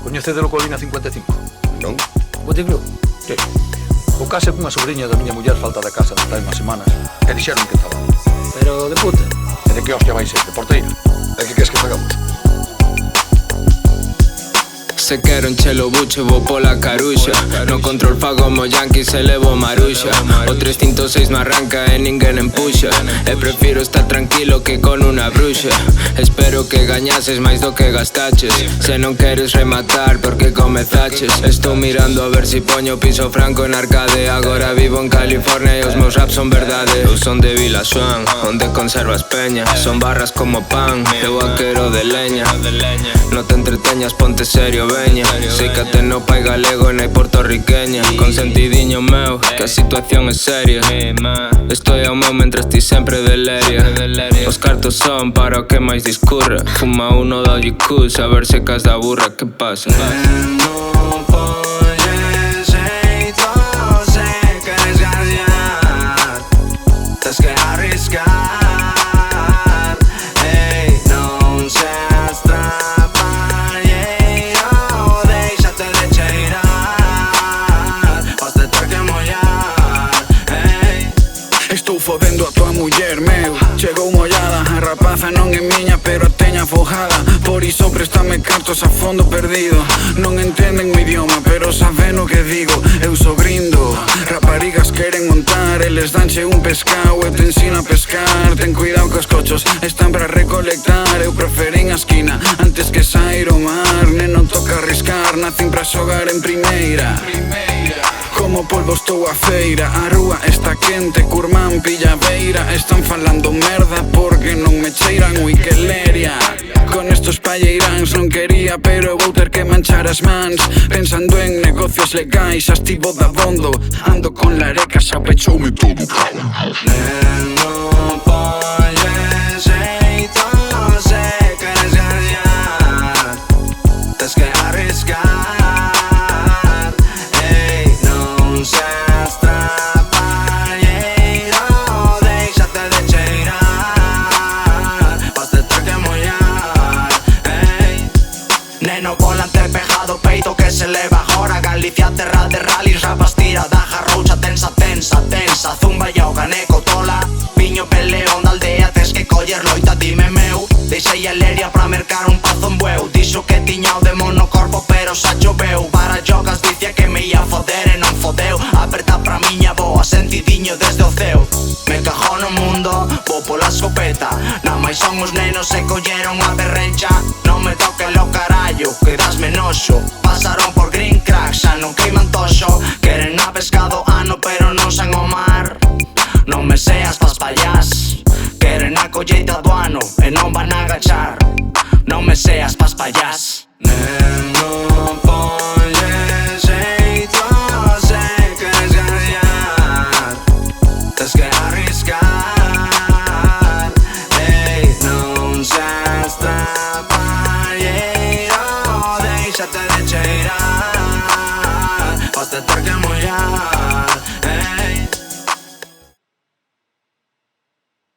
Coñecede o Colina 55? Non? O de Glo? Sí. O case cunha sobrinha da miña muller falta de casa desde hai unhas semanas e dixeron que estaba. Pero de puta. E de que hostia vai ser? De porteira? E que queres que fagamos? Se quero enchelo buche, vou pola caruxa. No control fago como Yankee, se levo maruxa. O 306 me arranca e ninguén empuxa. E prefiro estar tranquilo que con unha bruxa. Espero que gañases máis do que gastaches. Se non queres rematar, porque comezaches. Estou mirando a ver si poño piso franco en arcade. Agora vivo en California e os meus raps son verdade. Eu son de Vila Xoan, onde conservas peña. Son barras como pan, eu a quero de leña. No te entreteñas, ponte serio, veña. Sei que até no pai galego e nai portorriqueña. Consentidiño meu, que a situación é seria. Estou ao meu mentres ti sempre deleria. Os cartos son para o que máis discurra. Fuma uno da G-Cus, a ver se cas da burra, que pasa? Non ponlles xeito se queres gañar. Tes que arriscar. Ei, non seas trapalleiro, déixate de cheirar. Vas de ter que mollar. Ei. Estou fodendo a tua muller, meu. Chegou mollada, a rapaza non é miña, pero a teña fojada. Por iso préstame cartos a fondo perdido. Non entenden o idioma, pero saben o que digo. Eu só brindo. Raparigas queren montar, eles danche un pescao e te ensino a pescar. Ten cuidado cos cochos, están para recolectar. Eu preferín a esquina antes que sair ao mar. Neno toca arriscar, nacín para xogar en primeira. Como polvo estou a feira, a rúa está quente, curmán pilla beira. Están falando merda porque non me cheiran, ui que leria. Con estos palleiráns non quería, pero vou ter que manchar as mans. Pensando en negocios legais, estivo da bondo. Ando con larecas, xa pechoume todo. Non ponlles xeito se queres gañar. Tes que arriscar. Ei, non seas trapalleiro, déixate de cheirar. Vas de ter que mollar. Ei. Neno volante pejado, peito que se leva agora. Galicia terra de rallies, rapas tira da jarroucha. Tensa, tensa, tensa, zumba e o ganeco tola. Piño peleón da aldea, tes que coller loita, dime meu. Deixei a leria pra mercar un pazo en bueu. Dixo que tiña o demonio corpo, pero xa choveu. Para jocas dicía que me ia foder e non fodeu. Aperta pra miña boa, sentidiño desde o ceo. Me cajo no mundo, vou pola escopeta. Na máis son os nenos e colleron a berrencha. Non me toque lo carallo, que dasme noxo. Pasaron por green crack, xa non queiman toxo. Queren a pescado ano, pero non san o mar. Non me seas paspallás. Queren a colleita do ano e non van a agachar. Non me seas paspallás. Non ponlles xeito se queres gañar. Tes que arriscar. Ei, non seas trapalleiro, déixate de cheirar. Vas de ter que